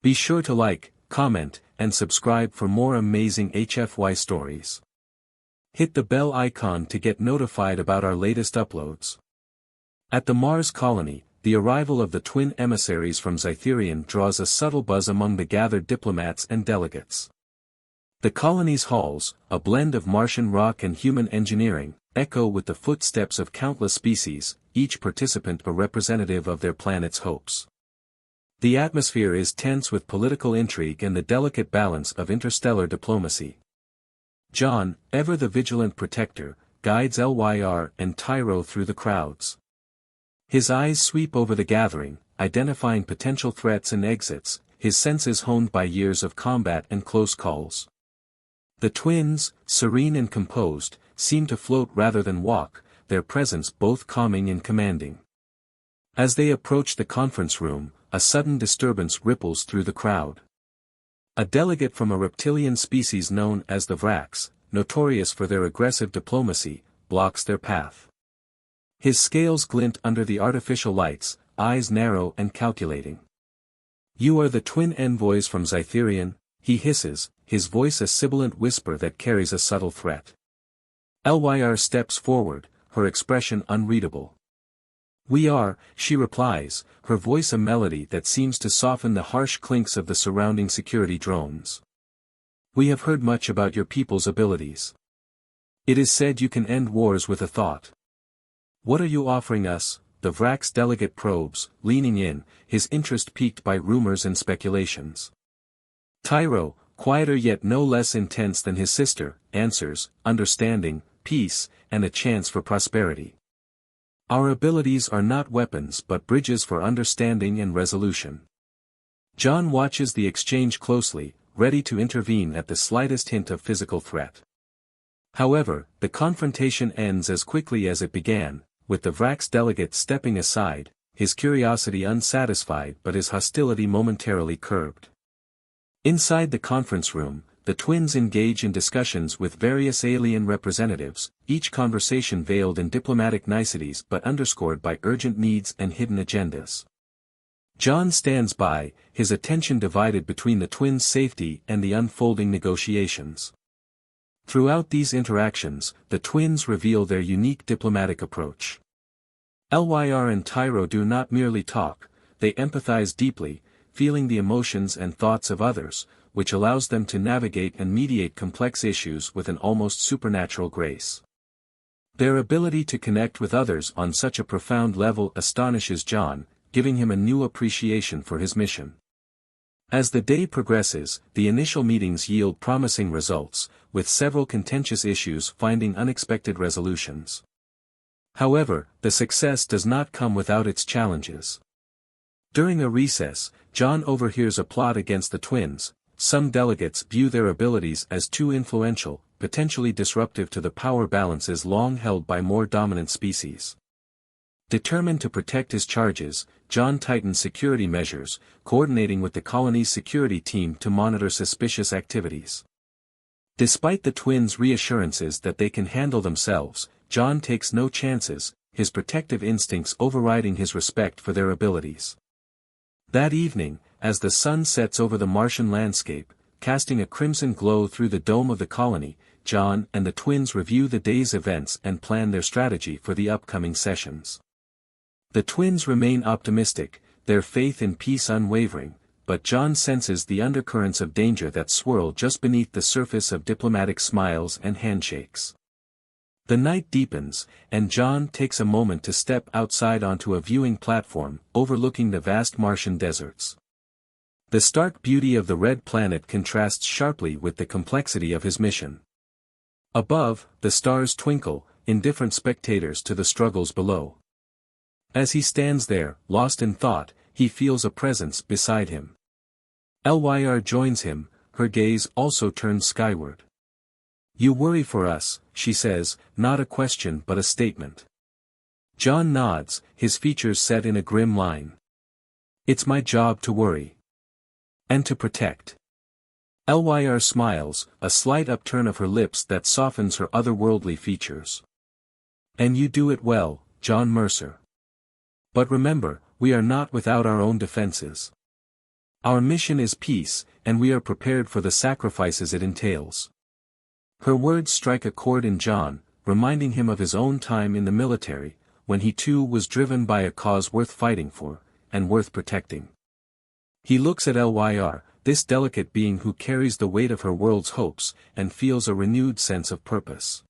Be sure to like, comment, and subscribe for more amazing HFY stories. Hit the bell icon to get notified about our latest uploads. At the Mars colony, the arrival of the twin emissaries from Zytherian draws a subtle buzz among the gathered diplomats and delegates. The colony's halls, a blend of Martian rock and human engineering, echo with the footsteps of countless species, each participant a representative of their planet's hopes. The atmosphere is tense with political intrigue and the delicate balance of interstellar diplomacy. John, ever the vigilant protector, guides LYR and Tyro through the crowds. His eyes sweep over the gathering, identifying potential threats and exits, his senses honed by years of combat and close calls. The twins, serene and composed, seem to float rather than walk, their presence both calming and commanding. As they approach the conference room, a sudden disturbance ripples through the crowd. A delegate from a reptilian species known as the Vrax, notorious for their aggressive diplomacy, blocks their path. His scales glint under the artificial lights, eyes narrow and calculating. "You are the twin envoys from Zytherian," he hisses, his voice a sibilant whisper that carries a subtle threat. LYR steps forward, her expression unreadable. "We are," she replies, her voice a melody that seems to soften the harsh clinks of the surrounding security drones. "We have heard much about your people's abilities. It is said you can end wars with a thought. What are you offering us?" the Vrax delegate probes, leaning in, his interest piqued by rumors and speculations. Tyro, quieter yet no less intense than his sister, answers, "Understanding, peace, and a chance for prosperity. Our abilities are not weapons but bridges for understanding and resolution." John watches the exchange closely, ready to intervene at the slightest hint of physical threat. However, the confrontation ends as quickly as it began, with the Vrax delegate stepping aside, his curiosity unsatisfied but his hostility momentarily curbed. Inside the conference room, the twins engage in discussions with various alien representatives, each conversation veiled in diplomatic niceties but underscored by urgent needs and hidden agendas. John stands by, his attention divided between the twins' safety and the unfolding negotiations. Throughout these interactions, the twins reveal their unique diplomatic approach. LYR and Tyro do not merely talk, they empathize deeply, feeling the emotions and thoughts of others, which allows them to navigate and mediate complex issues with an almost supernatural grace. Their ability to connect with others on such a profound level astonishes John, giving him a new appreciation for his mission. As the day progresses, the initial meetings yield promising results, with several contentious issues finding unexpected resolutions. However, the success does not come without its challenges. During a recess, John overhears a plot against the twins. Some delegates view their abilities as too influential, potentially disruptive to the power balances long held by more dominant species. Determined to protect his charges, John tightens security measures, coordinating with the colony's security team to monitor suspicious activities. Despite the twins' reassurances that they can handle themselves, John takes no chances, his protective instincts overriding his respect for their abilities. That evening, as the sun sets over the Martian landscape, casting a crimson glow through the dome of the colony, John and the twins review the day's events and plan their strategy for the upcoming sessions. The twins remain optimistic, their faith in peace unwavering, but John senses the undercurrents of danger that swirl just beneath the surface of diplomatic smiles and handshakes. The night deepens, and John takes a moment to step outside onto a viewing platform, overlooking the vast Martian deserts. The stark beauty of the red planet contrasts sharply with the complexity of his mission. Above, the stars twinkle, indifferent spectators to the struggles below. As he stands there, lost in thought, he feels a presence beside him. LYR joins him, her gaze also turned skyward. "You worry for us," she says, not a question but a statement. John nods, his features set in a grim line. "It's my job to worry. And to protect." LYR smiles, a slight upturn of her lips that softens her otherworldly features. "And you do it well, John Mercer. But remember, we are not without our own defenses. Our mission is peace, and we are prepared for the sacrifices it entails. Her words strike a chord in John, reminding him of his own time in the military, when he too was driven by a cause worth fighting for, and worth protecting. He looks at Lyr, this delicate being who carries the weight of her world's hopes, and feels a renewed sense of purpose.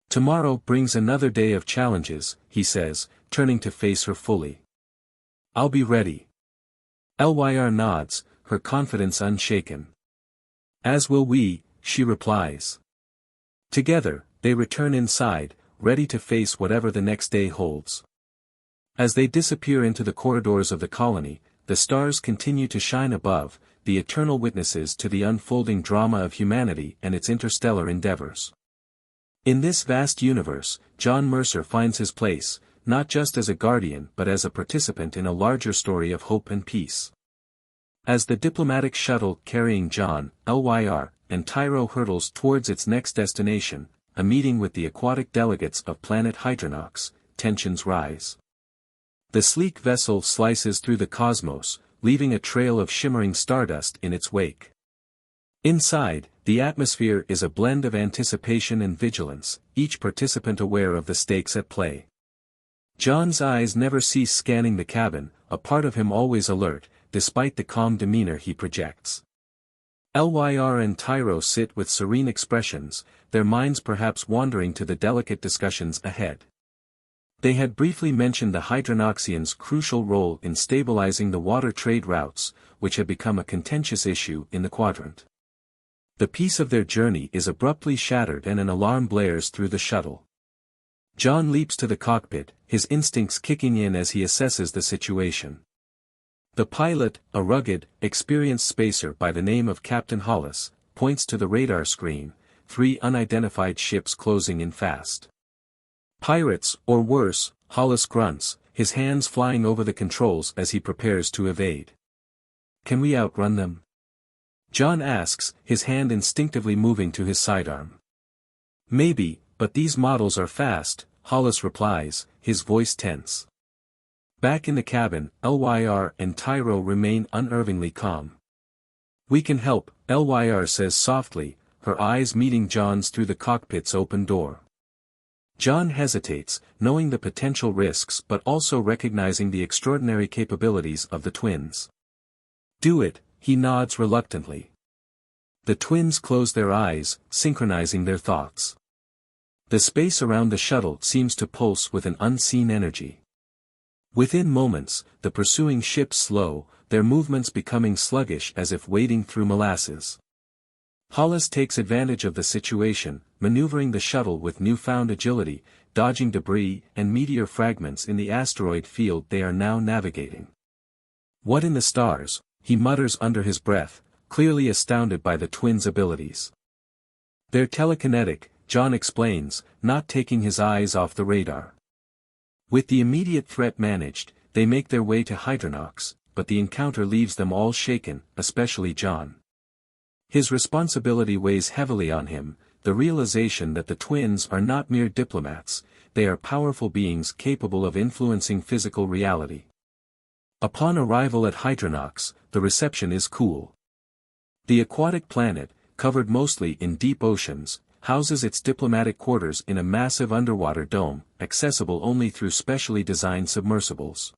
Tomorrow brings another day of challenges, he says, turning to face her fully. I'll be ready. Lyr nods, her confidence unshaken. As will we, she replies. Together, they return inside, ready to face whatever the next day holds. As they disappear into the corridors of the colony, the stars continue to shine above, the eternal witnesses to the unfolding drama of humanity and its interstellar endeavors. In this vast universe, John Mercer finds his place, not just as a guardian but as a participant in a larger story of hope and peace. As the diplomatic shuttle carrying John, Lyr, and Tyro hurtles towards its next destination, a meeting with the aquatic delegates of planet Hydronox, tensions rise. The sleek vessel slices through the cosmos, leaving a trail of shimmering stardust in its wake. Inside, the atmosphere is a blend of anticipation and vigilance, each participant aware of the stakes at play. John's eyes never cease scanning the cabin, a part of him always alert, despite the calm demeanor he projects. Lyr and Tyro sit with serene expressions, their minds perhaps wandering to the delicate discussions ahead. They had briefly mentioned the Hydronoxians' crucial role in stabilizing the water trade routes, which had become a contentious issue in the quadrant. The peace of their journey is abruptly shattered and an alarm blares through the shuttle. John leaps to the cockpit, his instincts kicking in as he assesses the situation. The pilot, a rugged, experienced spacer by the name of Captain Hollis, points to the radar screen, 3 unidentified ships closing in fast. Pirates, or worse, Hollis grunts, his hands flying over the controls as he prepares to evade. Can we outrun them? John asks, his hand instinctively moving to his sidearm. Maybe, but these models are fast, Hollis replies, his voice tense. Back in the cabin, Lyr and Tyro remain unervingly calm. We can help, Lyr says softly, her eyes meeting John's through the cockpit's open door. John hesitates, knowing the potential risks but also recognizing the extraordinary capabilities of the twins. Do it, he nods reluctantly. The twins close their eyes, synchronizing their thoughts. The space around the shuttle seems to pulse with an unseen energy. Within moments, the pursuing ships slow, their movements becoming sluggish as if wading through molasses. Hollis takes advantage of the situation, maneuvering the shuttle with newfound agility, dodging debris and meteor fragments in the asteroid field they are now navigating. What in the stars, he mutters under his breath, clearly astounded by the twins' abilities. They're telekinetic, John explains, not taking his eyes off the radar. With the immediate threat managed, they make their way to Hydronox, but the encounter leaves them all shaken, especially John. His responsibility weighs heavily on him, the realization that the twins are not mere diplomats, they are powerful beings capable of influencing physical reality. Upon arrival at Hydronox, the reception is cool. The aquatic planet, covered mostly in deep oceans, houses its diplomatic quarters in a massive underwater dome, accessible only through specially designed submersibles.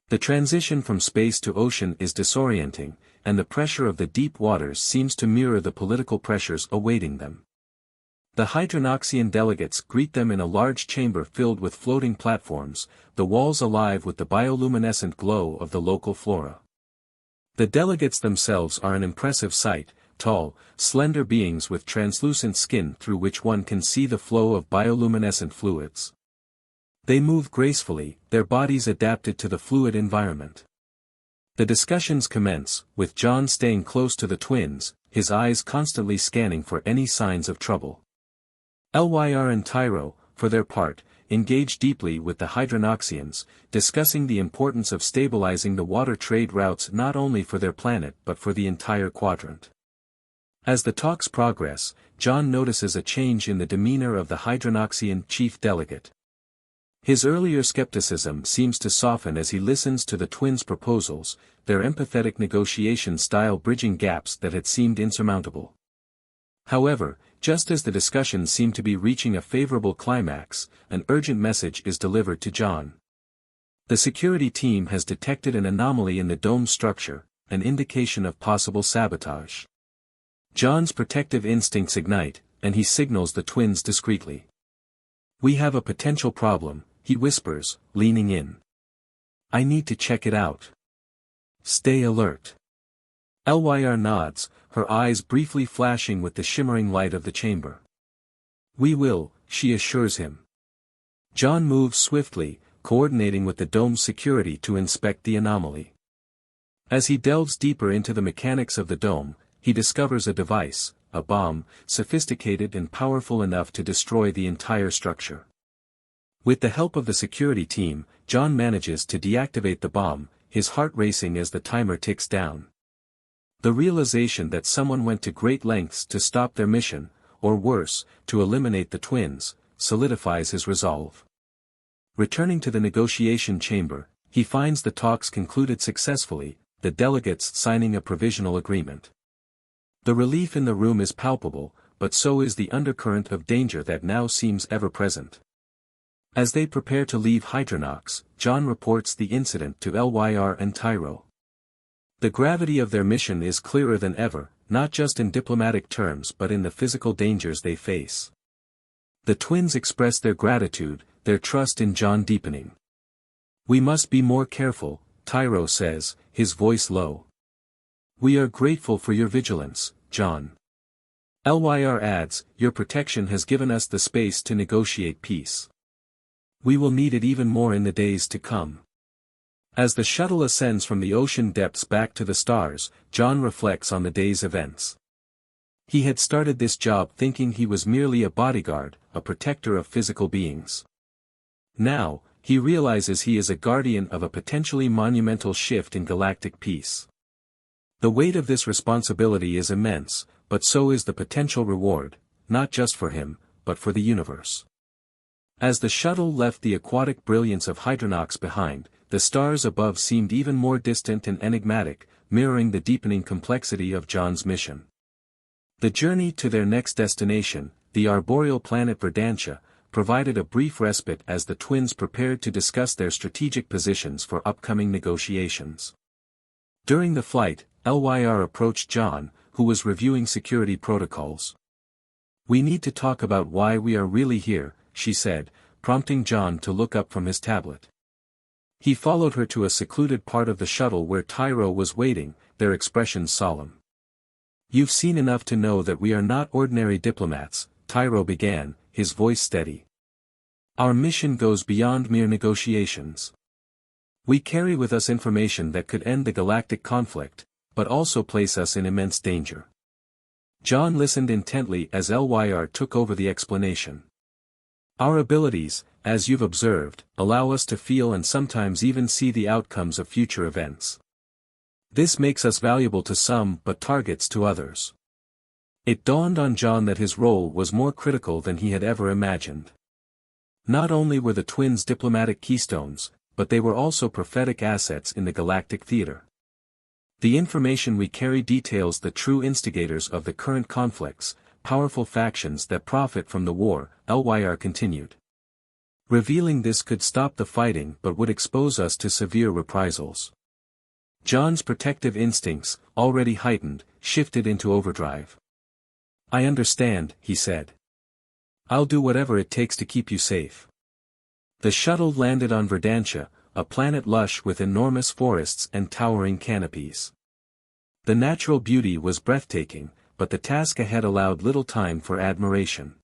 The transition from space to ocean is disorienting, and the pressure of the deep waters seems to mirror the political pressures awaiting them. The Hydronoxian delegates greet them in a large chamber filled with floating platforms, the walls alive with the bioluminescent glow of the local flora. The delegates themselves are an impressive sight, tall, slender beings with translucent skin through which one can see the flow of bioluminescent fluids. They move gracefully, their bodies adapted to the fluid environment. The discussions commence, with John staying close to the twins, his eyes constantly scanning for any signs of trouble. Lyr and Tyro, for their part, engage deeply with the Hydronoxians, discussing the importance of stabilizing the water trade routes not only for their planet but for the entire quadrant. As the talks progress, John notices a change in the demeanor of the Hydronoxian chief delegate. His earlier skepticism seems to soften as he listens to the twins' proposals, their empathetic negotiation style bridging gaps that had seemed insurmountable. However, just as the discussions seem to be reaching a favorable climax, an urgent message is delivered to John. The security team has detected an anomaly in the dome's structure, an indication of possible sabotage. John's protective instincts ignite, and he signals the twins discreetly. "We have a potential problem," he whispers, leaning in. "I need to check it out. Stay alert." Lyr nods, her eyes briefly flashing with the shimmering light of the chamber. "We will," she assures him. John moves swiftly, coordinating with the dome's security to inspect the anomaly. As he delves deeper into the mechanics of the dome, he discovers a device, a bomb, sophisticated and powerful enough to destroy the entire structure. With the help of the security team, John manages to deactivate the bomb, his heart racing as the timer ticks down. The realization that someone went to great lengths to stop their mission, or worse, to eliminate the twins, solidifies his resolve. Returning to the negotiation chamber, he finds the talks concluded successfully, the delegates signing a provisional agreement. The relief in the room is palpable, but so is the undercurrent of danger that now seems ever-present. As they prepare to leave Hydronox, John reports the incident to Lyr and Tyro. The gravity of their mission is clearer than ever, not just in diplomatic terms but in the physical dangers they face. The twins express their gratitude, their trust in John deepening. "We must be more careful," Tyro says, his voice low. "We are grateful for your vigilance, John." Lyr adds, "Your protection has given us the space to negotiate peace. We will need it even more in the days to come." As the shuttle ascends from the ocean depths back to the stars, John reflects on the day's events. He had started this job thinking he was merely a bodyguard, a protector of physical beings. Now, he realizes he is a guardian of a potentially monumental shift in galactic peace. The weight of this responsibility is immense, but so is the potential reward, not just for him, but for the universe. As the shuttle left the aquatic brilliance of Hydronox behind, the stars above seemed even more distant and enigmatic, mirroring the deepening complexity of John's mission. The journey to their next destination, the arboreal planet Verdantia, provided a brief respite as the twins prepared to discuss their strategic positions for upcoming negotiations. During the flight, Lyr approached John, who was reviewing security protocols. "We need to talk about why we are really here," she said, prompting John to look up from his tablet. He followed her to a secluded part of the shuttle where Tyro was waiting, their expressions solemn. "You've seen enough to know that we are not ordinary diplomats," Tyro began, his voice steady. "Our mission goes beyond mere negotiations. We carry with us information that could end the galactic conflict, but also place us in immense danger." John listened intently as Lyr took over the explanation. "Our abilities, as you've observed, allow us to feel and sometimes even see the outcomes of future events. This makes us valuable to some but targets to others." It dawned on John that his role was more critical than he had ever imagined. Not only were the twins diplomatic keystones, but they were also prophetic assets in the galactic theater. "The information we carry details the true instigators of the current conflicts, powerful factions that profit from the war," Lyr continued. "Revealing this could stop the fighting but would expose us to severe reprisals." John's protective instincts, already heightened, shifted into overdrive. "I understand," he said. "I'll do whatever it takes to keep you safe." The shuttle landed on Verdantia, a planet lush with enormous forests and towering canopies. The natural beauty was breathtaking, but the task ahead allowed little time for admiration.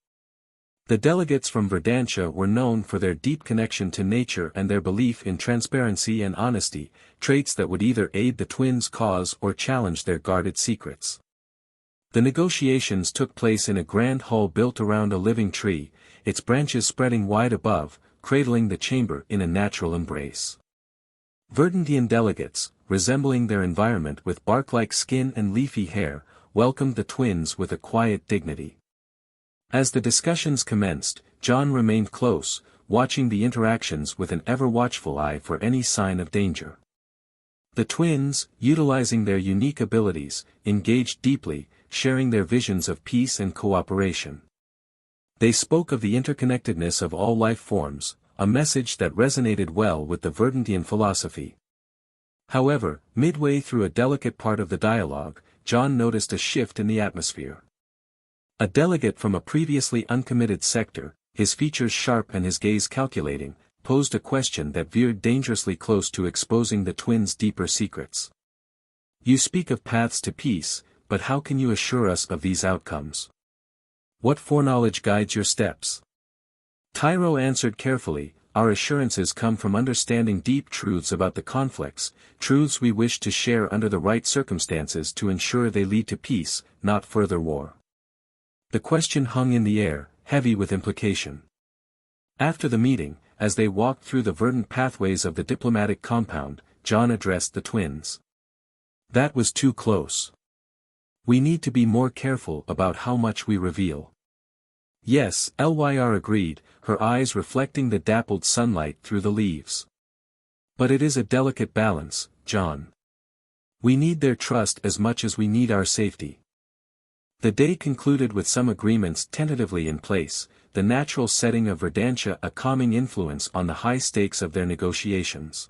The delegates from Verdantia were known for their deep connection to nature and their belief in transparency and honesty, traits that would either aid the twins' cause or challenge their guarded secrets. The negotiations took place in a grand hall built around a living tree, its branches spreading wide above, cradling the chamber in a natural embrace. Verdantian delegates, resembling their environment with bark-like skin and leafy hair, welcomed the twins with a quiet dignity. As the discussions commenced, John remained close, watching the interactions with an ever-watchful eye for any sign of danger. The twins, utilizing their unique abilities, engaged deeply, sharing their visions of peace and cooperation. They spoke of the interconnectedness of all life forms, a message that resonated well with the Verdantian philosophy. However, midway through a delicate part of the dialogue, John noticed a shift in the atmosphere. A delegate from a previously uncommitted sector, his features sharp and his gaze calculating, posed a question that veered dangerously close to exposing the twins' deeper secrets. You speak of paths to peace, but how can you assure us of these outcomes? What foreknowledge guides your steps? Tyro answered carefully, our assurances come from understanding deep truths about the conflicts, truths we wish to share under the right circumstances to ensure they lead to peace, not further war. The question hung in the air, heavy with implication. After the meeting, as they walked through the verdant pathways of the diplomatic compound, John addressed the twins. That was too close. We need to be more careful about how much we reveal. Yes, Lyr agreed, her eyes reflecting the dappled sunlight through the leaves. But it is a delicate balance, John. We need their trust as much as we need our safety. The day concluded with some agreements tentatively in place, the natural setting of Verdantia a calming influence on the high stakes of their negotiations.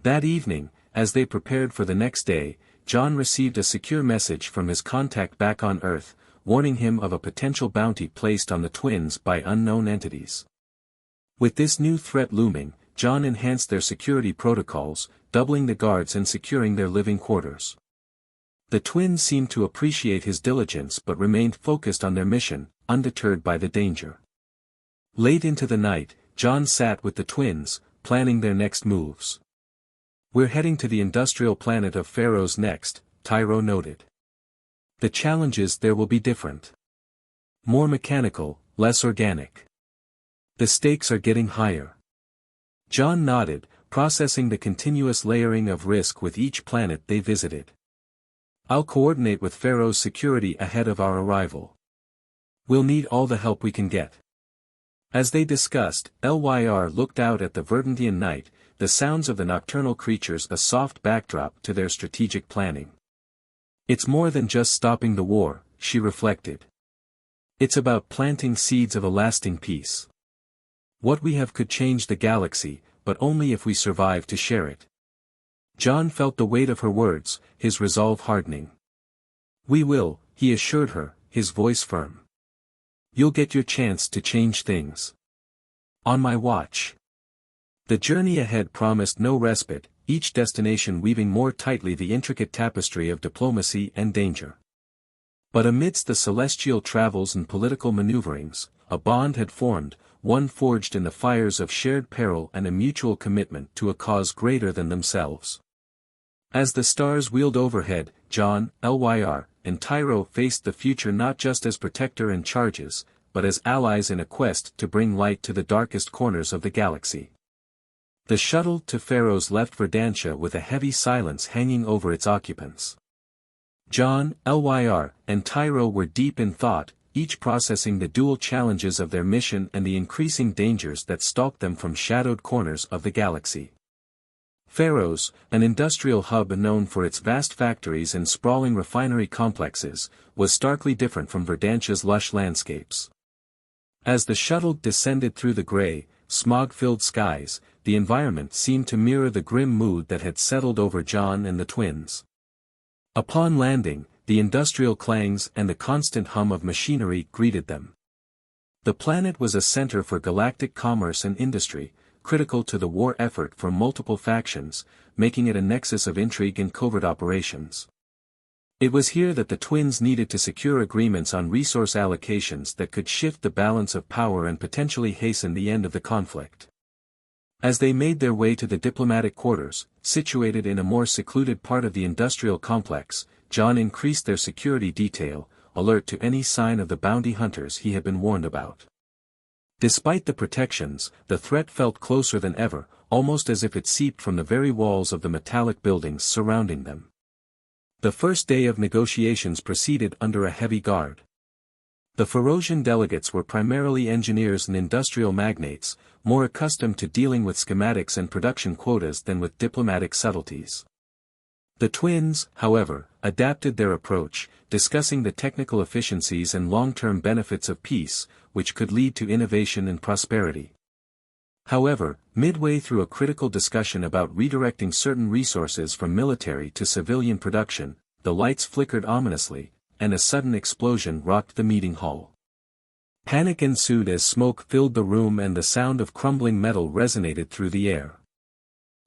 That evening, as they prepared for the next day, John received a secure message from his contact back on Earth, warning him of a potential bounty placed on the twins by unknown entities. With this new threat looming, John enhanced their security protocols, doubling the guards and securing their living quarters. The twins seemed to appreciate his diligence but remained focused on their mission, undeterred by the danger. Late into the night, John sat with the twins, planning their next moves. We're heading to the industrial planet of Pharaohs next, Tyro noted. The challenges there will be different. More mechanical, less organic. The stakes are getting higher. John nodded, processing the continuous layering of risk with each planet they visited. I'll coordinate with Pharaoh's security ahead of our arrival. We'll need all the help we can get. As they discussed, Lyr looked out at the Verdantian night, the sounds of the nocturnal creatures a soft backdrop to their strategic planning. It's more than just stopping the war, she reflected. It's about planting seeds of a lasting peace. What we have could change the galaxy, but only if we survive to share it. John felt the weight of her words, his resolve hardening. We will, he assured her, his voice firm. You'll get your chance to change things. On my watch. The journey ahead promised no respite, each destination weaving more tightly the intricate tapestry of diplomacy and danger. But amidst the celestial travels and political maneuverings, a bond had formed, one forged in the fires of shared peril and a mutual commitment to a cause greater than themselves. As the stars wheeled overhead, John, Lyr, and Tyro faced the future not just as protector and charges, but as allies in a quest to bring light to the darkest corners of the galaxy. The shuttle to Pharaohs left Verdantia with a heavy silence hanging over its occupants. John, Lyr, and Tyro were deep in thought, each processing the dual challenges of their mission and the increasing dangers that stalked them from shadowed corners of the galaxy. Pharaohs, an industrial hub known for its vast factories and sprawling refinery complexes, was starkly different from Verdantia's lush landscapes. As the shuttle descended through the gray, smog-filled skies, the environment seemed to mirror the grim mood that had settled over John and the twins. Upon landing, the industrial clangs and the constant hum of machinery greeted them. The planet was a center for galactic commerce and industry, critical to the war effort for multiple factions, making it a nexus of intrigue and covert operations. It was here that the twins needed to secure agreements on resource allocations that could shift the balance of power and potentially hasten the end of the conflict. As they made their way to the diplomatic quarters, situated in a more secluded part of the industrial complex, John increased their security detail, alert to any sign of the bounty hunters he had been warned about. Despite the protections, the threat felt closer than ever, almost as if it seeped from the very walls of the metallic buildings surrounding them. The first day of negotiations proceeded under a heavy guard. The Ferocian delegates were primarily engineers and industrial magnates, more accustomed to dealing with schematics and production quotas than with diplomatic subtleties. The twins, however, adapted their approach, discussing the technical efficiencies and long-term benefits of peace, which could lead to innovation and prosperity. However, midway through a critical discussion about redirecting certain resources from military to civilian production, the lights flickered ominously, and a sudden explosion rocked the meeting hall. Panic ensued as smoke filled the room and the sound of crumbling metal resonated through the air.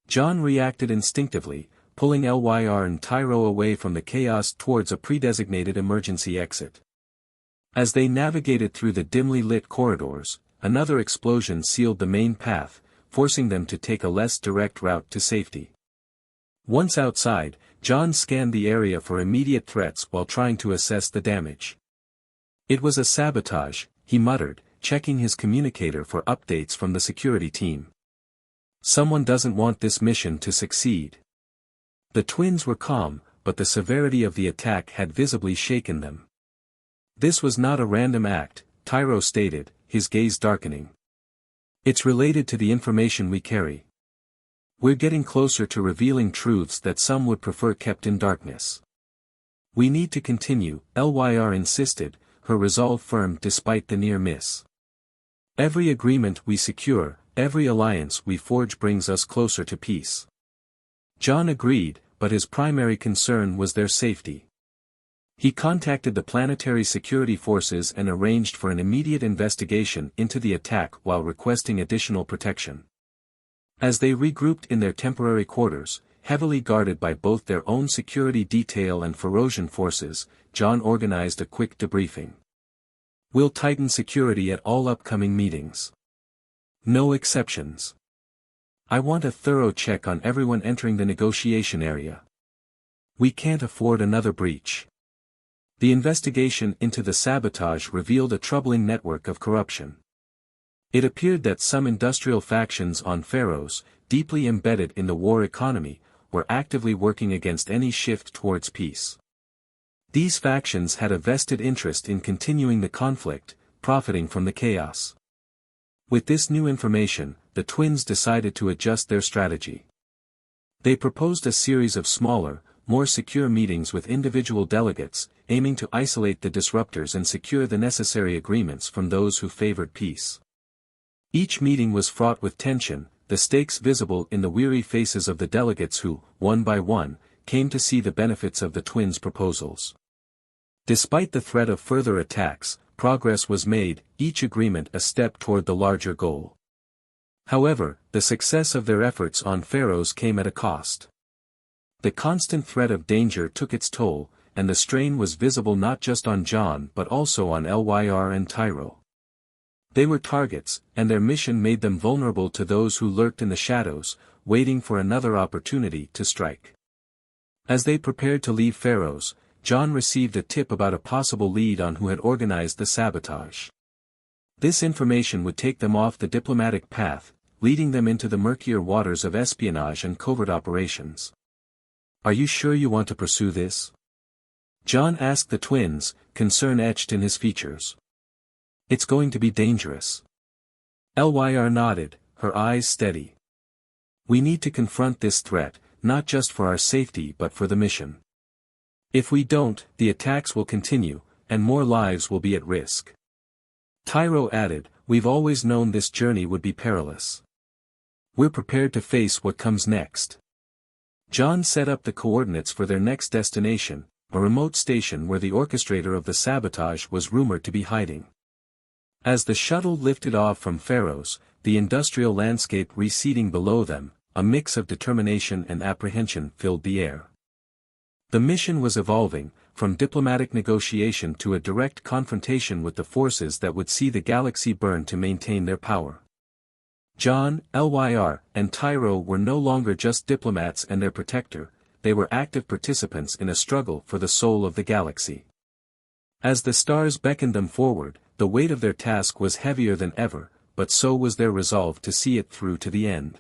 John reacted instinctively, pulling Lyr and Tyro away from the chaos towards a predesignated emergency exit. As they navigated through the dimly lit corridors, another explosion sealed the main path, forcing them to take a less direct route to safety. Once outside, John scanned the area for immediate threats while trying to assess the damage. It was a sabotage, he muttered, checking his communicator for updates from the security team. Someone doesn't want this mission to succeed. The twins were calm, but the severity of the attack had visibly shaken them. This was not a random act, Tyro stated, his gaze darkening. It's related to the information we carry. We're getting closer to revealing truths that some would prefer kept in darkness. We need to continue, Lyr insisted, her resolve firm despite the near miss. Every agreement we secure, every alliance we forge brings us closer to peace. John agreed, but his primary concern was their safety. He contacted the planetary security forces and arranged for an immediate investigation into the attack while requesting additional protection. As they regrouped in their temporary quarters, heavily guarded by both their own security detail and Ferocian forces, John organized a quick debriefing. We'll tighten security at all upcoming meetings. No exceptions. I want a thorough check on everyone entering the negotiation area. We can't afford another breach. The investigation into the sabotage revealed a troubling network of corruption. It appeared that some industrial factions on Pharos, deeply embedded in the war economy, were actively working against any shift towards peace. These factions had a vested interest in continuing the conflict, profiting from the chaos. With this new information, the twins decided to adjust their strategy. They proposed a series of smaller, more secure meetings with individual delegates, aiming to isolate the disruptors and secure the necessary agreements from those who favored peace. Each meeting was fraught with tension, the stakes visible in the weary faces of the delegates who, one by one, came to see the benefits of the twins' proposals. Despite the threat of further attacks, progress was made, each agreement a step toward the larger goal. However, the success of their efforts on Pharos came at a cost. The constant threat of danger took its toll, and the strain was visible not just on John but also on Lyr and Tyro. They were targets, and their mission made them vulnerable to those who lurked in the shadows, waiting for another opportunity to strike. As they prepared to leave Pharos, John received a tip about a possible lead on who had organized the sabotage. This information would take them off the diplomatic path, leading them into the murkier waters of espionage and covert operations. Are you sure you want to pursue this? John asked the twins, concern etched in his features. It's going to be dangerous. Lyr nodded, her eyes steady. We need to confront this threat, not just for our safety but for the mission. If we don't, the attacks will continue, and more lives will be at risk. Tyro added, we've always known this journey would be perilous. We're prepared to face what comes next. John set up the coordinates for their next destination, a remote station where the orchestrator of the sabotage was rumored to be hiding. As the shuttle lifted off from Pharos, the industrial landscape receding below them, a mix of determination and apprehension filled the air. The mission was evolving, from diplomatic negotiation to a direct confrontation with the forces that would see the galaxy burn to maintain their power. John, Lyr, and Tyro were no longer just diplomats and their protector, they were active participants in a struggle for the soul of the galaxy. As the stars beckoned them forward, the weight of their task was heavier than ever, but so was their resolve to see it through to the end.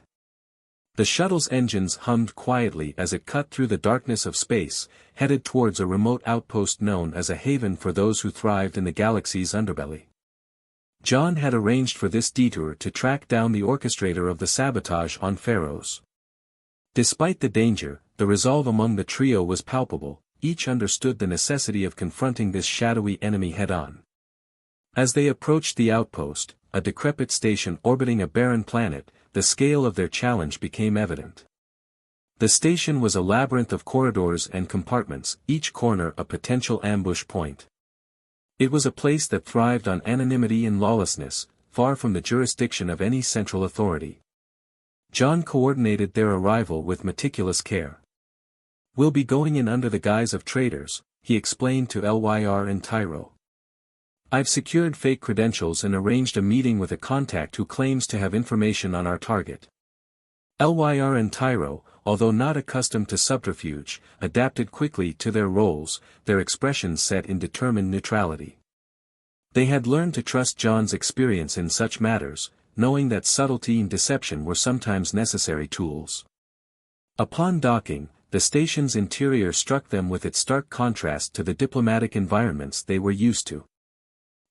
The shuttle's engines hummed quietly as it cut through the darkness of space, headed towards a remote outpost known as a haven for those who thrived in the galaxy's underbelly. John had arranged for this detour to track down the orchestrator of the sabotage on Pharos. Despite the danger, the resolve among the trio was palpable. Each understood the necessity of confronting this shadowy enemy head-on. As they approached the outpost, a decrepit station orbiting a barren planet, the scale of their challenge became evident. The station was a labyrinth of corridors and compartments, each corner a potential ambush point. It was a place that thrived on anonymity and lawlessness, far from the jurisdiction of any central authority. John coordinated their arrival with meticulous care. "We'll be going in under the guise of traders," he explained to Lyr and Tyro. "I've secured fake credentials and arranged a meeting with a contact who claims to have information on our target." Lyr and Tyro, although not accustomed to subterfuge, adapted quickly to their roles, their expressions set in determined neutrality. They had learned to trust John's experience in such matters, knowing that subtlety and deception were sometimes necessary tools. Upon docking, the station's interior struck them with its stark contrast to the diplomatic environments they were used to.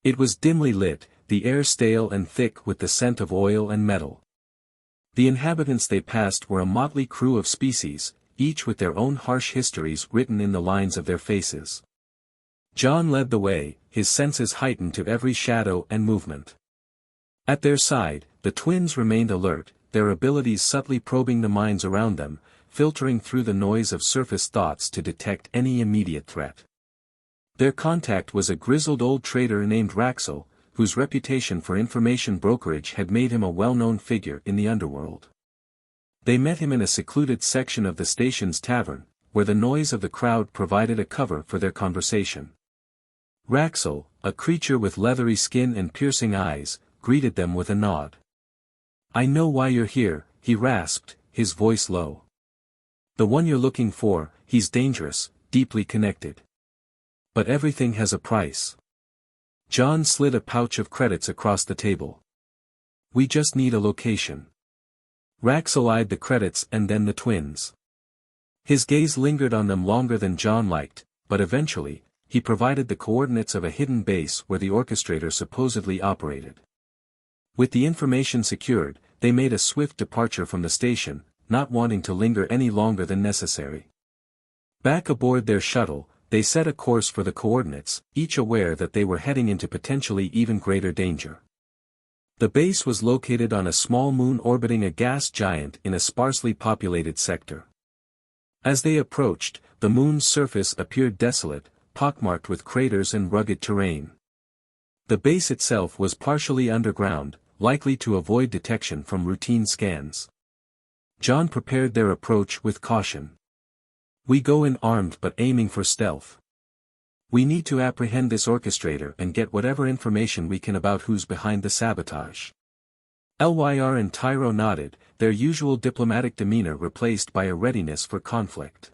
It was dimly lit, the air stale and thick with the scent of oil and metal. The inhabitants they passed were a motley crew of species, each with their own harsh histories written in the lines of their faces. John led the way, his senses heightened to every shadow and movement. At their side, the twins remained alert, their abilities subtly probing the minds around them, filtering through the noise of surface thoughts to detect any immediate threat. Their contact was a grizzled old trader named Raxel, whose reputation for information brokerage had made him a well-known figure in the underworld. They met him in a secluded section of the station's tavern, where the noise of the crowd provided a cover for their conversation. Raxel, a creature with leathery skin and piercing eyes, greeted them with a nod. "I know why you're here," he rasped, his voice low. "The one you're looking for, he's dangerous, deeply connected. But everything has a price." John slid a pouch of credits across the table. "We just need a location." Raxel eyed the credits and then the twins. His gaze lingered on them longer than John liked, but eventually, he provided the coordinates of a hidden base where the orchestrator supposedly operated. With the information secured, they made a swift departure from the station, not wanting to linger any longer than necessary. Back aboard their shuttle, they set a course for the coordinates, each aware that they were heading into potentially even greater danger. The base was located on a small moon orbiting a gas giant in a sparsely populated sector. As they approached, the moon's surface appeared desolate, pockmarked with craters and rugged terrain. The base itself was partially underground, likely to avoid detection from routine scans. John prepared their approach with caution. "We go in armed but aiming for stealth. We need to apprehend this orchestrator and get whatever information we can about who's behind the sabotage." Lyr and Tyro nodded, their usual diplomatic demeanor replaced by a readiness for conflict.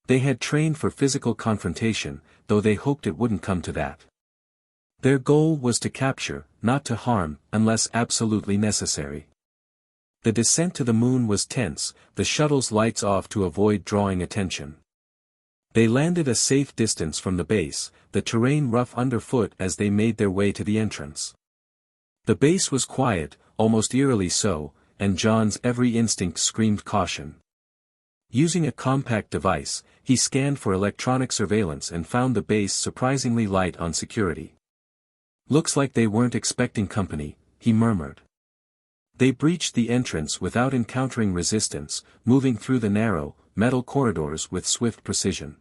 They had trained for physical confrontation, though they hoped it wouldn't come to that. Their goal was to capture, not to harm, unless absolutely necessary. The descent to the moon was tense, the shuttle's lights off to avoid drawing attention. They landed a safe distance from the base, the terrain rough underfoot as they made their way to the entrance. The base was quiet, almost eerily so, and John's every instinct screamed caution. Using a compact device, he scanned for electronic surveillance and found the base surprisingly light on security. "Looks like they weren't expecting company," he murmured. They breached the entrance without encountering resistance, moving through the narrow, metal corridors with swift precision.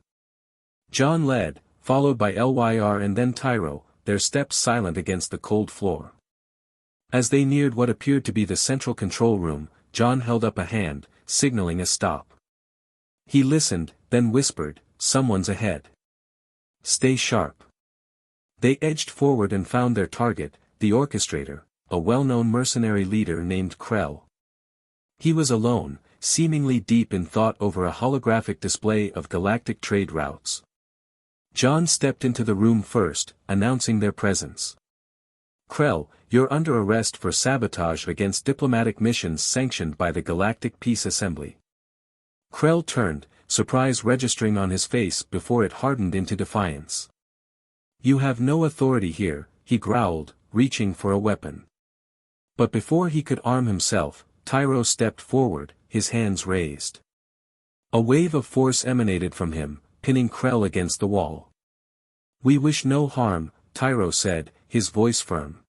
John led, followed by Lyr and then Tyro, their steps silent against the cold floor. As they neared what appeared to be the central control room, John held up a hand, signaling a stop. He listened, then whispered, "Someone's ahead. Stay sharp." They edged forward and found their target, the orchestrator, a well-known mercenary leader named Krell. He was alone, seemingly deep in thought over a holographic display of galactic trade routes. John stepped into the room first, announcing their presence. Krell, you're under arrest for sabotage against diplomatic missions sanctioned by the Galactic Peace Assembly. Krell turned, surprise registering on his face before it hardened into defiance. You have no authority here, he growled, reaching for a weapon. But before he could arm himself, Tyro stepped forward, his hands raised. A wave of force emanated from him, pinning Krell against the wall. We wish no harm, Tyro said, his voice firm.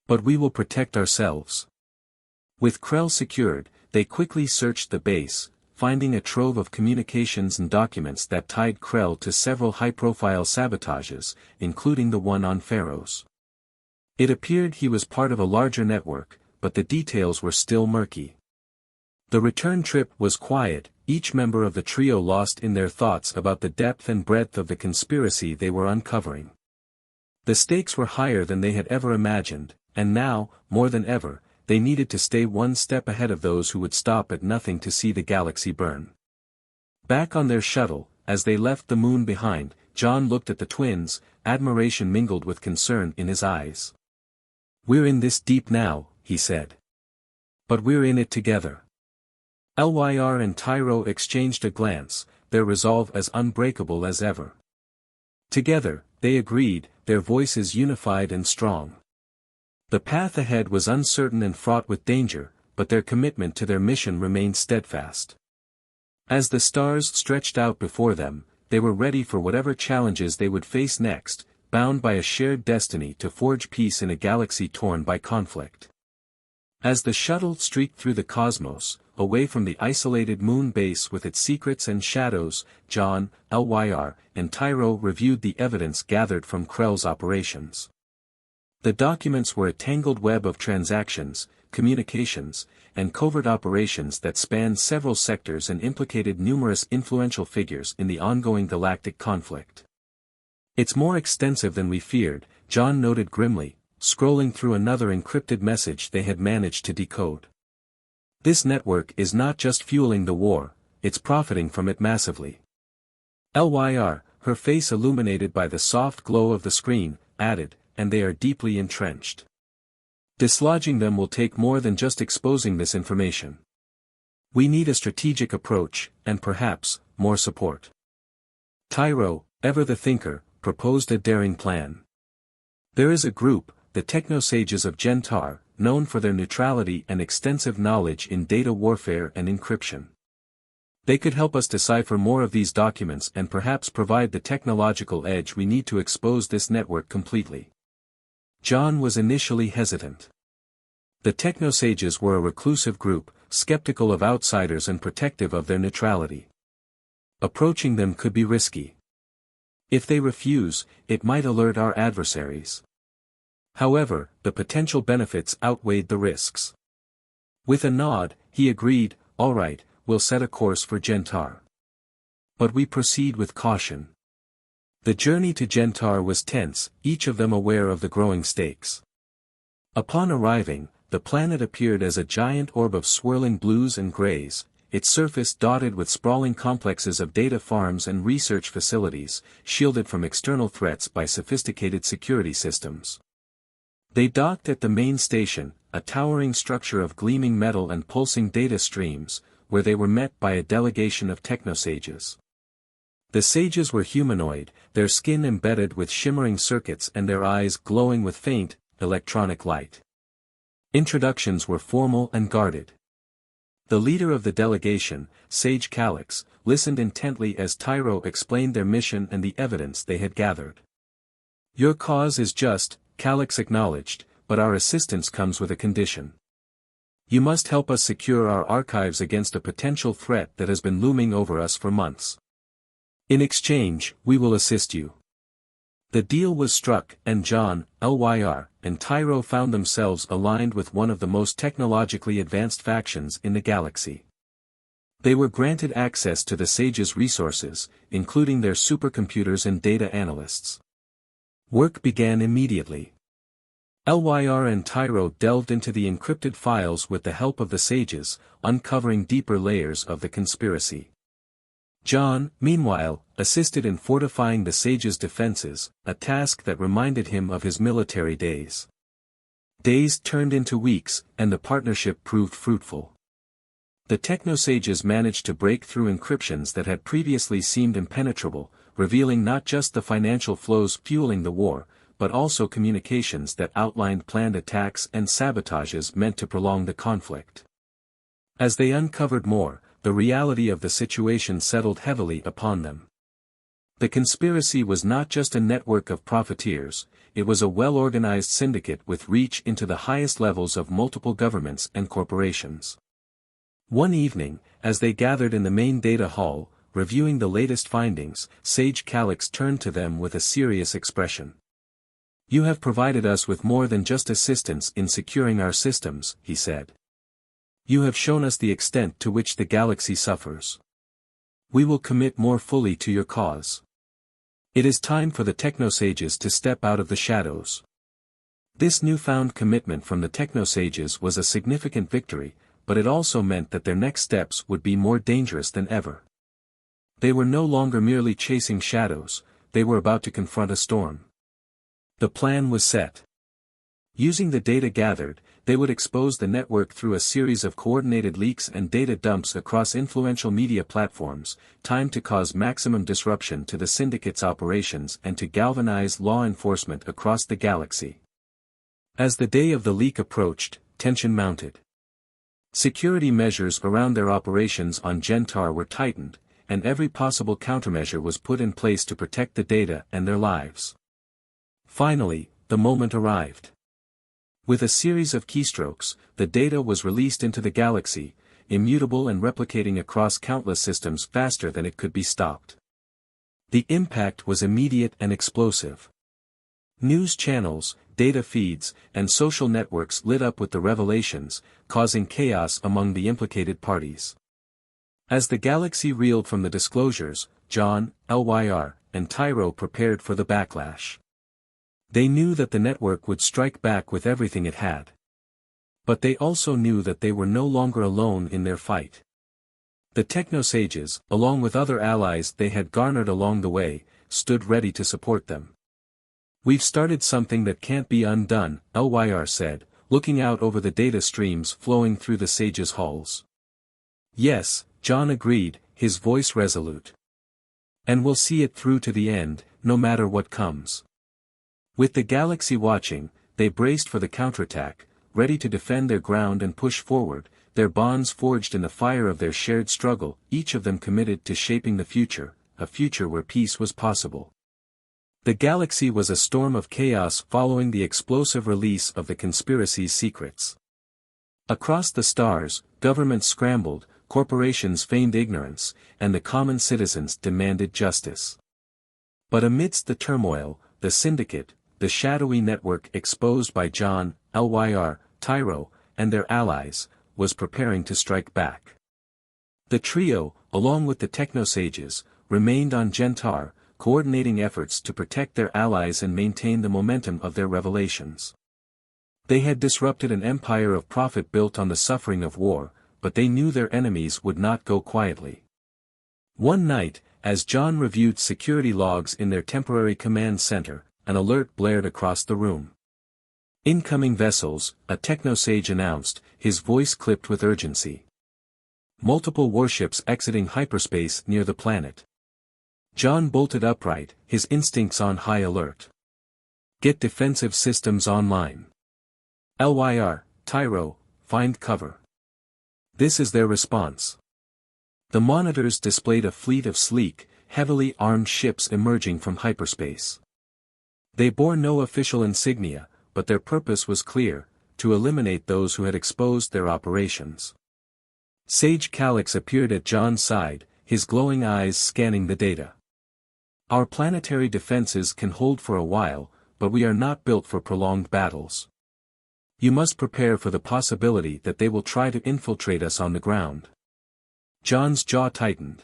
But we will protect ourselves. With Krell secured, they quickly searched the base, finding a trove of communications and documents that tied Krell to several high-profile sabotages, including the one on Pharaohs. It appeared he was part of a larger network, but the details were still murky. The return trip was quiet, each member of the trio lost in their thoughts about the depth and breadth of the conspiracy they were uncovering. The stakes were higher than they had ever imagined, and now, more than ever, they needed to stay one step ahead of those who would stop at nothing to see the galaxy burn. Back on their shuttle, as they left the moon behind, John looked at the twins, admiration mingled with concern in his eyes. We're in this deep now, he said. But we're in it together. Lyr and Tyro exchanged a glance, their resolve as unbreakable as ever. Together, they agreed, their voices unified and strong. The path ahead was uncertain and fraught with danger, but their commitment to their mission remained steadfast. As the stars stretched out before them, they were ready for whatever challenges they would face next, bound by a shared destiny to forge peace in a galaxy torn by conflict. As the shuttle streaked through the cosmos, away from the isolated moon base with its secrets and shadows, John, Lyr, and Tyro reviewed the evidence gathered from Krell's operations. The documents were a tangled web of transactions, communications, and covert operations that spanned several sectors and implicated numerous influential figures in the ongoing galactic conflict. It's more extensive than we feared, John noted grimly, scrolling through another encrypted message they had managed to decode. This network is not just fueling the war, it's profiting from it massively. Lyr, her face illuminated by the soft glow of the screen, added, and they are deeply entrenched. Dislodging them will take more than just exposing this information. We need a strategic approach, and perhaps, more support. Tyro, ever the thinker, proposed a daring plan. There is a group, the Technosages of Gentar, known for their neutrality and extensive knowledge in data warfare and encryption. They could help us decipher more of these documents and perhaps provide the technological edge we need to expose this network completely. John was initially hesitant. The Technosages were a reclusive group, skeptical of outsiders and protective of their neutrality. Approaching them could be risky. If they refuse, it might alert our adversaries. However, the potential benefits outweighed the risks. With a nod, he agreed, all right, we'll set a course for Gentar. But we proceed with caution. The journey to Gentar was tense, each of them aware of the growing stakes. Upon arriving, the planet appeared as a giant orb of swirling blues and grays, its surface dotted with sprawling complexes of data farms and research facilities, shielded from external threats by sophisticated security systems. They docked at the main station, a towering structure of gleaming metal and pulsing data streams, where they were met by a delegation of Technosages. The sages were humanoid, their skin embedded with shimmering circuits and their eyes glowing with faint, electronic light. Introductions were formal and guarded. The leader of the delegation, Sage Calix, listened intently as Tyro explained their mission and the evidence they had gathered. Your cause is just, Calix acknowledged, but our assistance comes with a condition. You must help us secure our archives against a potential threat that has been looming over us for months. In exchange, we will assist you. The deal was struck, and John, Lyr, and Tyro found themselves aligned with one of the most technologically advanced factions in the galaxy. They were granted access to the Sages' resources, including their supercomputers and data analysts. Work began immediately. Lyr and Tyro delved into the encrypted files with the help of the Sages, uncovering deeper layers of the conspiracy. John, meanwhile, assisted in fortifying the Sages' defenses, a task that reminded him of his military days. Days turned into weeks, and the partnership proved fruitful. The technosages managed to break through encryptions that had previously seemed impenetrable, revealing not just the financial flows fueling the war, but also communications that outlined planned attacks and sabotages meant to prolong the conflict. As they uncovered more, the reality of the situation settled heavily upon them. The conspiracy was not just a network of profiteers, it was a well-organized syndicate with reach into the highest levels of multiple governments and corporations. One evening, as they gathered in the main data hall, reviewing the latest findings, Sage Calix turned to them with a serious expression. "You have provided us with more than just assistance in securing our systems," he said. "You have shown us the extent to which the galaxy suffers. We will commit more fully to your cause. It is time for the technosages to step out of the shadows." This newfound commitment from the technosages was a significant victory, but it also meant that their next steps would be more dangerous than ever. They were no longer merely chasing shadows, they were about to confront a storm. The plan was set. Using the data gathered, they would expose the network through a series of coordinated leaks and data dumps across influential media platforms, timed to cause maximum disruption to the syndicate's operations and to galvanize law enforcement across the galaxy. As the day of the leak approached, tension mounted. Security measures around their operations on Gentar were tightened, and every possible countermeasure was put in place to protect the data and their lives. Finally, the moment arrived. With a series of keystrokes, the data was released into the galaxy, immutable and replicating across countless systems faster than it could be stopped. The impact was immediate and explosive. News channels, data feeds, and social networks lit up with the revelations, causing chaos among the implicated parties. As the galaxy reeled from the disclosures, John, LYR, and Tyro prepared for the backlash. They knew that the network would strike back with everything it had. But they also knew that they were no longer alone in their fight. The technosages, along with other allies they had garnered along the way, stood ready to support them. "We've started something that can't be undone," LYR said, looking out over the data streams flowing through the sages' halls. "Yes," John agreed, his voice resolute. "And we'll see it through to the end, no matter what comes." With the galaxy watching, they braced for the counterattack, ready to defend their ground and push forward, their bonds forged in the fire of their shared struggle, each of them committed to shaping the future, a future where peace was possible. The galaxy was a storm of chaos following the explosive release of the conspiracy's secrets. Across the stars, governments scrambled, corporations feigned ignorance, and the common citizens demanded justice. But amidst the turmoil, the syndicate, the shadowy network exposed by John, LYR, Tyro, and their allies, was preparing to strike back. The trio, along with the technosages, remained on Gentar, coordinating efforts to protect their allies and maintain the momentum of their revelations. They had disrupted an empire of profit built on the suffering of war, but they knew their enemies would not go quietly. One night, as John reviewed security logs in their temporary command center, an alert blared across the room. "Incoming vessels," a technosage announced, his voice clipped with urgency. "Multiple warships exiting hyperspace near the planet." John bolted upright, his instincts on high alert. "Get defensive systems online. LYR, Tyro, find cover." This is their response. The monitors displayed a fleet of sleek, heavily armed ships emerging from hyperspace. They bore no official insignia, but their purpose was clear, to eliminate those who had exposed their operations. Sage Calix appeared at John's side, his glowing eyes scanning the data. "Our planetary defenses can hold for a while, but we are not built for prolonged battles. You must prepare for the possibility that they will try to infiltrate us on the ground." John's jaw tightened.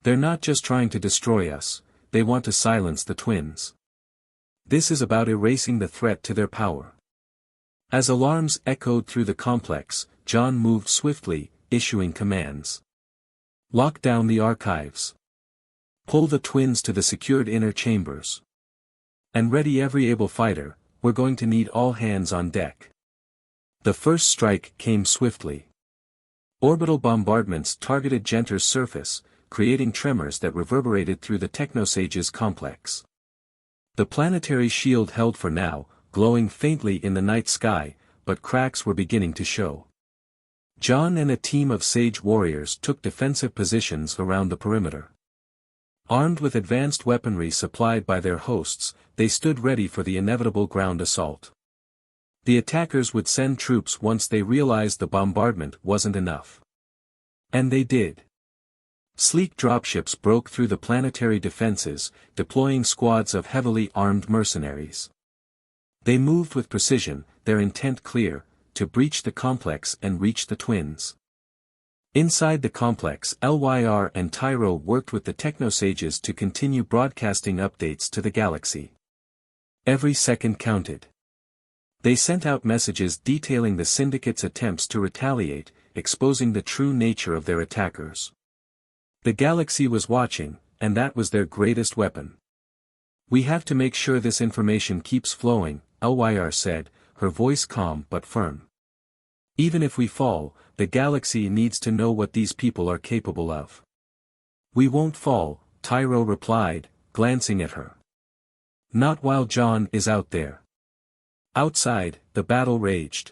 "They're not just trying to destroy us, they want to silence the twins. This is about erasing the threat to their power." As alarms echoed through the complex, John moved swiftly, issuing commands. "Lock down the archives. Pull the twins to the secured inner chambers. And ready every able fighter, we're going to need all hands on deck. The first strike came swiftly. Orbital bombardments targeted Genter's surface, creating tremors that reverberated through the Technosage's complex. The planetary shield held for now, glowing faintly in the night sky, but cracks were beginning to show. John and a team of Sage warriors took defensive positions around the perimeter. Armed with advanced weaponry supplied by their hosts, they stood ready for the inevitable ground assault. The attackers would send troops once they realized the bombardment wasn't enough. And they did. Sleek dropships broke through the planetary defenses, deploying squads of heavily armed mercenaries. They moved with precision, their intent clear, to breach the complex and reach the twins. Inside the complex, LYR and Tyro worked with the Technosages to continue broadcasting updates to the galaxy. Every second counted. They sent out messages detailing the Syndicate's attempts to retaliate, exposing the true nature of their attackers. The galaxy was watching, and that was their greatest weapon. "We have to make sure this information keeps flowing," LYR said, her voice calm but firm. "Even if we fall, the galaxy needs to know what these people are capable of." "We won't fall," Tyro replied, glancing at her. "Not while John is out there." Outside, the battle raged.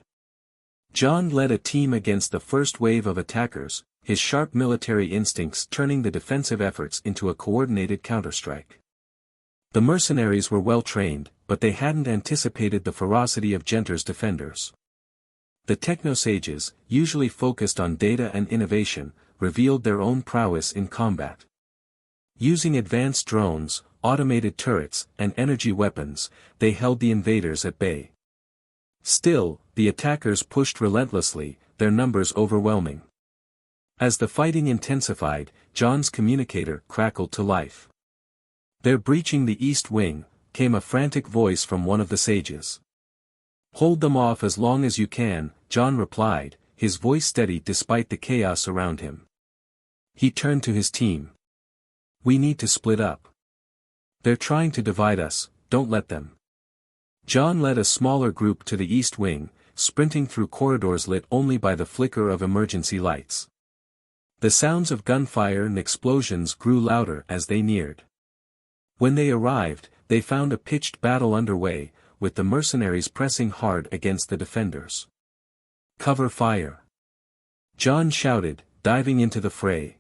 John led a team against the first wave of attackers, his sharp military instincts turning the defensive efforts into a coordinated counterstrike. The mercenaries were well trained, but they hadn't anticipated the ferocity of Genter's defenders. The Technosages, usually focused on data and innovation, revealed their own prowess in combat. Using advanced drones, automated turrets, and energy weapons, they held the invaders at bay. Still, the attackers pushed relentlessly, their numbers overwhelming. As the fighting intensified, John's communicator crackled to life. "They're breaching the East Wing," came a frantic voice from one of the sages. "Hold them off as long as you can," John replied, his voice steady despite the chaos around him. He turned to his team. "We need to split up. They're trying to divide us, don't let them." John led a smaller group to the East Wing, sprinting through corridors lit only by the flicker of emergency lights. The sounds of gunfire and explosions grew louder as they neared. When they arrived, they found a pitched battle underway, with the mercenaries pressing hard against the defenders. "Cover fire!" John shouted, diving into the fray.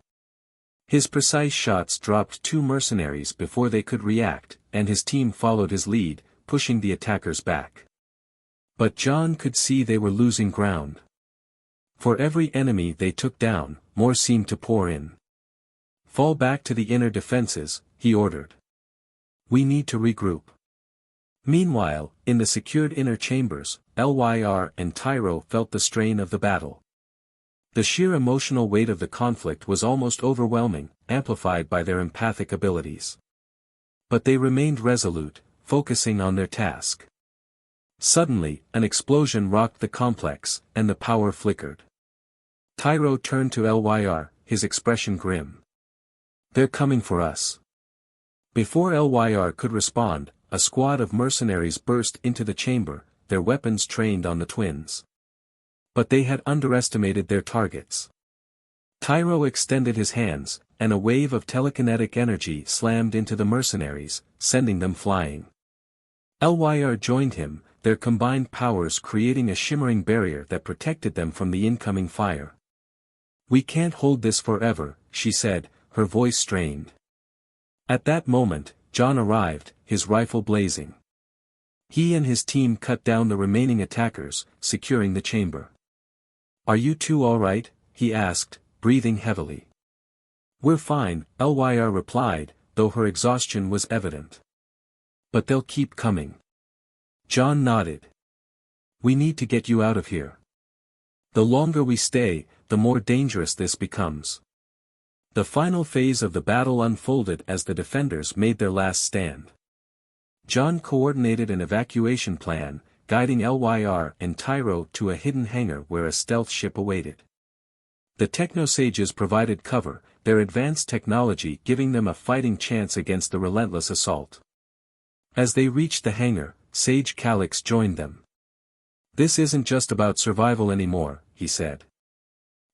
His precise shots dropped two mercenaries before they could react, and his team followed his lead, pushing the attackers back. But John could see they were losing ground. For every enemy they took down, more seemed to pour in. "Fall back to the inner defenses," he ordered. "We need to regroup." Meanwhile, in the secured inner chambers, LYR and Tyro felt the strain of the battle. The sheer emotional weight of the conflict was almost overwhelming, amplified by their empathic abilities. But they remained resolute, focusing on their task. Suddenly, an explosion rocked the complex, and the power flickered. Tyro turned to LYR, his expression grim. "They're coming for us." Before LYR could respond, a squad of mercenaries burst into the chamber, their weapons trained on the twins. But they had underestimated their targets. Tyro extended his hands, and a wave of telekinetic energy slammed into the mercenaries, sending them flying. LYR joined him, their combined powers creating a shimmering barrier that protected them from the incoming fire. "We can't hold this forever," she said, her voice strained. At that moment, John arrived, his rifle blazing. He and his team cut down the remaining attackers, securing the chamber. "Are you two all right?" he asked, breathing heavily. "We're fine," LYR replied, though her exhaustion was evident. "But they'll keep coming." John nodded. "We need to get you out of here. The longer we stay, the more dangerous this becomes." The final phase of the battle unfolded as the defenders made their last stand. John coordinated an evacuation plan, guiding LYR and Tyro to a hidden hangar where a stealth ship awaited. The Technosages provided cover, their advanced technology giving them a fighting chance against the relentless assault. As they reached the hangar, Sage Calix joined them. "This isn't just about survival anymore," he said.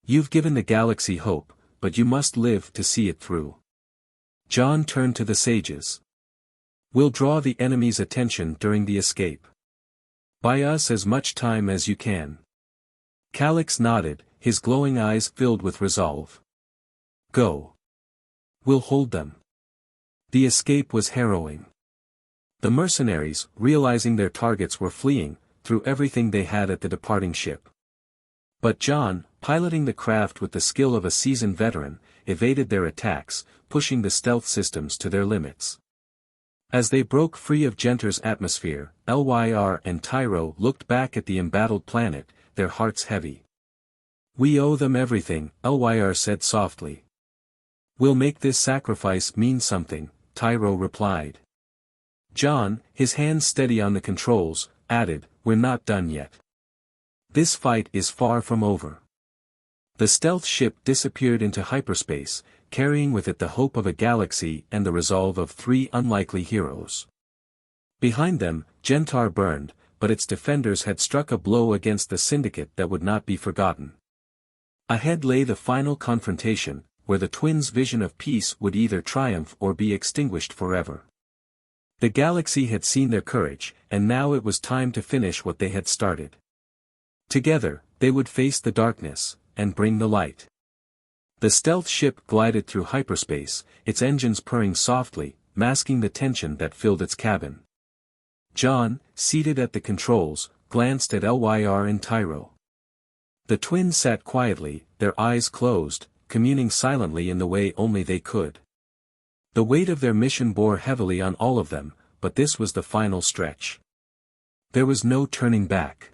"You've given the galaxy hope, but you must live to see it through." John turned to the sages. "We'll draw the enemy's attention during the escape. Buy us as much time as you can." Calix nodded, his glowing eyes filled with resolve. "Go. We'll hold them." The escape was harrowing. The mercenaries, realizing their targets were fleeing, threw everything they had at the departing ship. But John, piloting the craft with the skill of a seasoned veteran, evaded their attacks, pushing the stealth systems to their limits. As they broke free of Genter's atmosphere, Lyr and Tyro looked back at the embattled planet, their hearts heavy. "We owe them everything," Lyr said softly. "We'll make this sacrifice mean something," Tyro replied. John, his hands steady on the controls, added, "We're not done yet. This fight is far from over." The stealth ship disappeared into hyperspace, carrying with it the hope of a galaxy and the resolve of 3 unlikely heroes. Behind them, Gentar burned, but its defenders had struck a blow against the syndicate that would not be forgotten. Ahead lay the final confrontation, where the twins' vision of peace would either triumph or be extinguished forever. The galaxy had seen their courage, and now it was time to finish what they had started. Together, they would face the darkness, and bring the light. The stealth ship glided through hyperspace, its engines purring softly, masking the tension that filled its cabin. John, seated at the controls, glanced at Lyr and Tyro. The twins sat quietly, their eyes closed, communing silently in the way only they could. The weight of their mission bore heavily on all of them, but this was the final stretch. There was no turning back.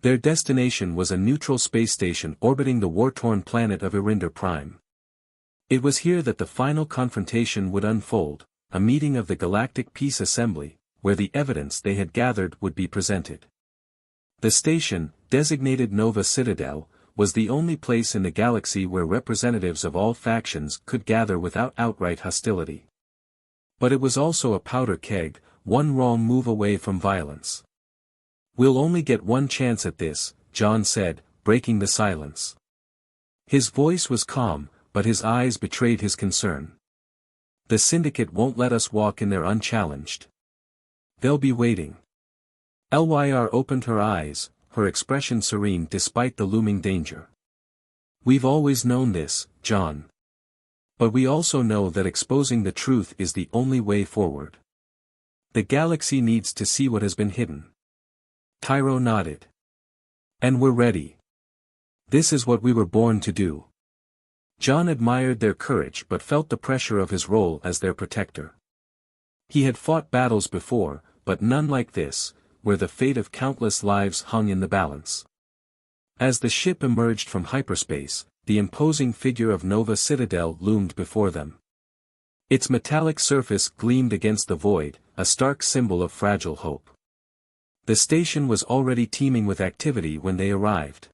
Their destination was a neutral space station orbiting the war-torn planet of Irinder Prime. It was here that the final confrontation would unfold, a meeting of the Galactic Peace Assembly, where the evidence they had gathered would be presented. The station, designated Nova Citadel, was the only place in the galaxy where representatives of all factions could gather without outright hostility. But it was also a powder keg, one wrong move away from violence. "We'll only get one chance at this," John said, breaking the silence. His voice was calm, but his eyes betrayed his concern. "The syndicate won't let us walk in there unchallenged. They'll be waiting." Lyr opened her eyes, her expression serene despite the looming danger. "We've always known this, John. But we also know that exposing the truth is the only way forward. The galaxy needs to see what has been hidden." Tyro nodded. "And we're ready. This is what we were born to do." John admired their courage but felt the pressure of his role as their protector. He had fought battles before, but none like this, where the fate of countless lives hung in the balance. As the ship emerged from hyperspace, the imposing figure of Nova Citadel loomed before them. Its metallic surface gleamed against the void, a stark symbol of fragile hope. The station was already teeming with activity when they arrived.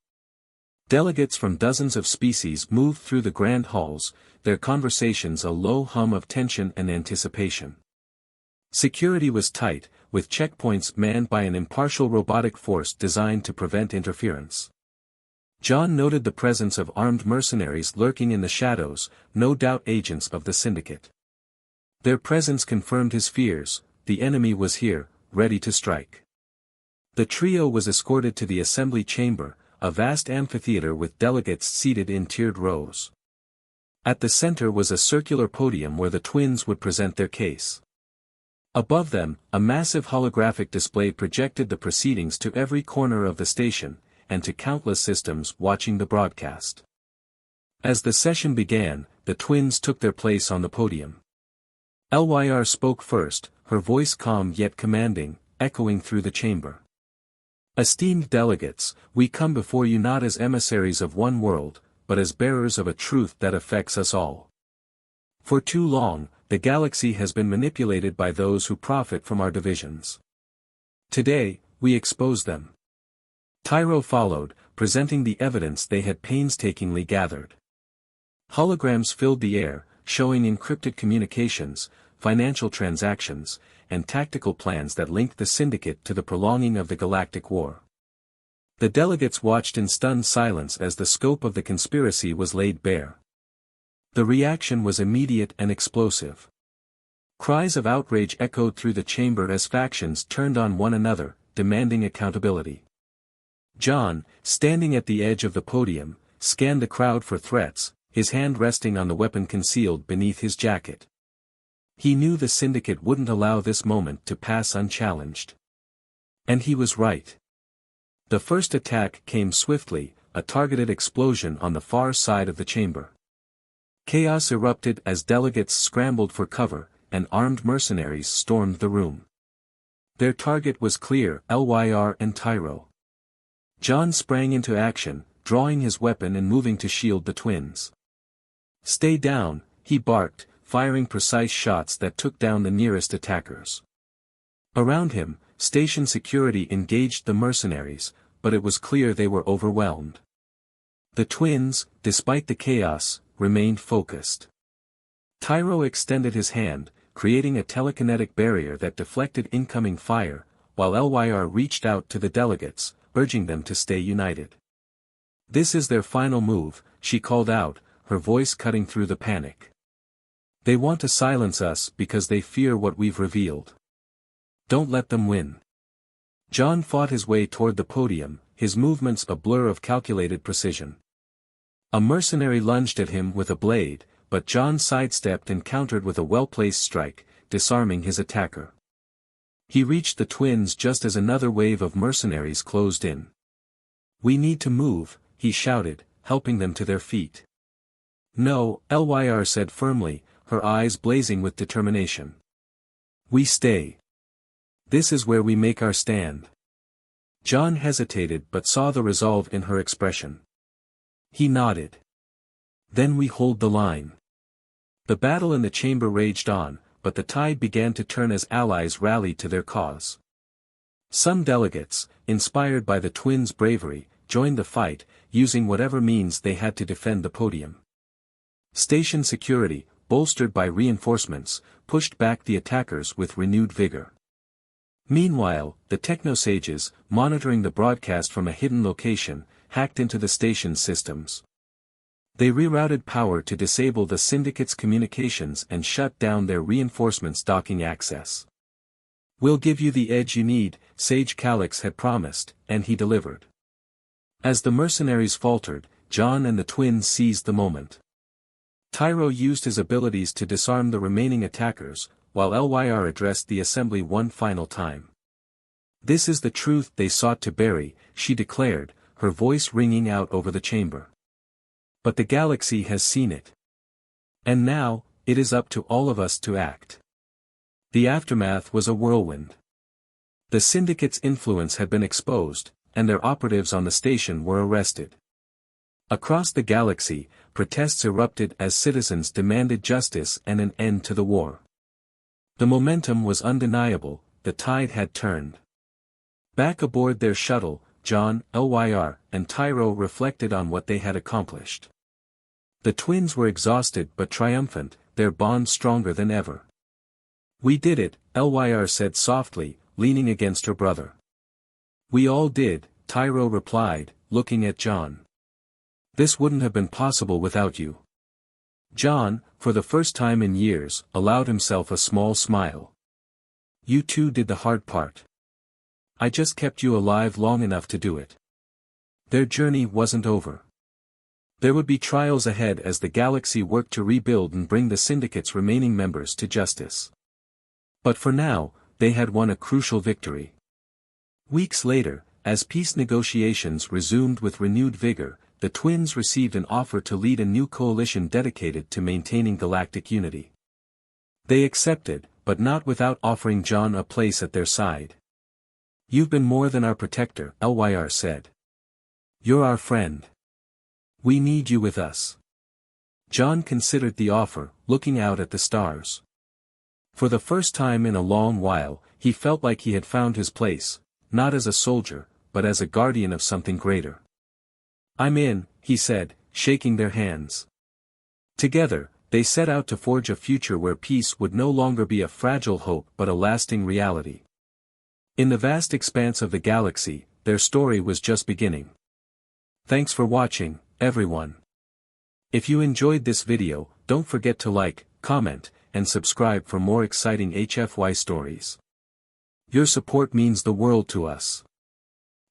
Delegates from dozens of species moved through the grand halls, their conversations a low hum of tension and anticipation. Security was tight, with checkpoints manned by an impartial robotic force designed to prevent interference. John noted the presence of armed mercenaries lurking in the shadows, no doubt agents of the syndicate. Their presence confirmed his fears: the enemy was here, ready to strike. The trio was escorted to the assembly chamber, a vast amphitheater with delegates seated in tiered rows. At the center was a circular podium where the twins would present their case. Above them, a massive holographic display projected the proceedings to every corner of the station, and to countless systems watching the broadcast. As the session began, the twins took their place on the podium. Lyr spoke first, her voice calm yet commanding, echoing through the chamber. "Esteemed delegates, we come before you not as emissaries of one world, but as bearers of a truth that affects us all. For too long, the galaxy has been manipulated by those who profit from our divisions. Today, we expose them." Tyro followed, presenting the evidence they had painstakingly gathered. Holograms filled the air, showing encrypted communications, financial transactions, and tactical plans that linked the syndicate to the prolonging of the Galactic War. The delegates watched in stunned silence as the scope of the conspiracy was laid bare. The reaction was immediate and explosive. Cries of outrage echoed through the chamber as factions turned on one another, demanding accountability. John, standing at the edge of the podium, scanned the crowd for threats, his hand resting on the weapon concealed beneath his jacket. He knew the syndicate wouldn't allow this moment to pass unchallenged. And he was right. The first attack came swiftly, a targeted explosion on the far side of the chamber. Chaos erupted as delegates scrambled for cover, and armed mercenaries stormed the room. Their target was clear: LYR and Tyro. John sprang into action, drawing his weapon and moving to shield the twins. "Stay down," he barked, firing precise shots that took down the nearest attackers. Around him, station security engaged the mercenaries, but it was clear they were overwhelmed. The twins, despite the chaos, remained focused. Tyro extended his hand, creating a telekinetic barrier that deflected incoming fire, while LYR reached out to the delegates, urging them to stay united. "This is their final move," she called out, her voice cutting through the panic. "They want to silence us because they fear what we've revealed. Don't let them win." John fought his way toward the podium, his movements a blur of calculated precision. A mercenary lunged at him with a blade, but John sidestepped and countered with a well-placed strike, disarming his attacker. He reached the twins just as another wave of mercenaries closed in. "We need to move," he shouted, helping them to their feet. "No," LYR said firmly, her eyes blazing with determination. "We stay. This is where we make our stand." John hesitated but saw the resolve in her expression. He nodded. "Then we hold the line." The battle in the chamber raged on, but the tide began to turn as allies rallied to their cause. Some delegates, inspired by the twins' bravery, joined the fight, using whatever means they had to defend the podium. Station security, bolstered by reinforcements, pushed back the attackers with renewed vigor. Meanwhile, the technosages, monitoring the broadcast from a hidden location, hacked into the station's systems. They rerouted power to disable the syndicate's communications and shut down their reinforcements' docking access. "We'll give you the edge you need," Sage Calix had promised, and he delivered. As the mercenaries faltered, John and the twins seized the moment. Tyro used his abilities to disarm the remaining attackers, while LYR addressed the assembly one final time. "This is the truth they sought to bury," she declared, her voice ringing out over the chamber. "But the galaxy has seen it. And now, it is up to all of us to act." The aftermath was a whirlwind. The syndicate's influence had been exposed, and their operatives on the station were arrested. Across the galaxy, protests erupted as citizens demanded justice and an end to the war. The momentum was undeniable, the tide had turned. Back aboard their shuttle, John, LYR, and Tyro reflected on what they had accomplished. The twins were exhausted but triumphant, their bond stronger than ever. "We did it," LYR said softly, leaning against her brother. "We all did," Tyro replied, looking at John. "This wouldn't have been possible without you." John, for the first time in years, allowed himself a small smile. "You two did the hard part. I just kept you alive long enough to do it." Their journey wasn't over. There would be trials ahead as the galaxy worked to rebuild and bring the syndicate's remaining members to justice. But for now, they had won a crucial victory. Weeks later, as peace negotiations resumed with renewed vigor, the twins received an offer to lead a new coalition dedicated to maintaining galactic unity. They accepted, but not without offering John a place at their side. "You've been more than our protector," LYR said. "You're our friend. We need you with us." John considered the offer, looking out at the stars. For the first time in a long while, he felt like he had found his place, not as a soldier, but as a guardian of something greater. "I'm in," he said, shaking their hands. Together, They set out to forge a future where peace would no longer be a fragile hope but a lasting reality. In the vast expanse of the galaxy, their story was just beginning. Thanks for watching, everyone. If you enjoyed this video, don't forget to like, comment, and subscribe for more exciting HFY stories. Your support means the world to us.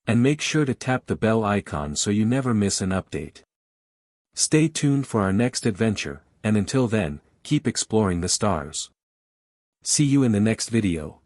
And make sure to tap the bell icon so you never miss an update. Stay tuned for our next adventure, and until then, keep exploring the stars. See you in the next video.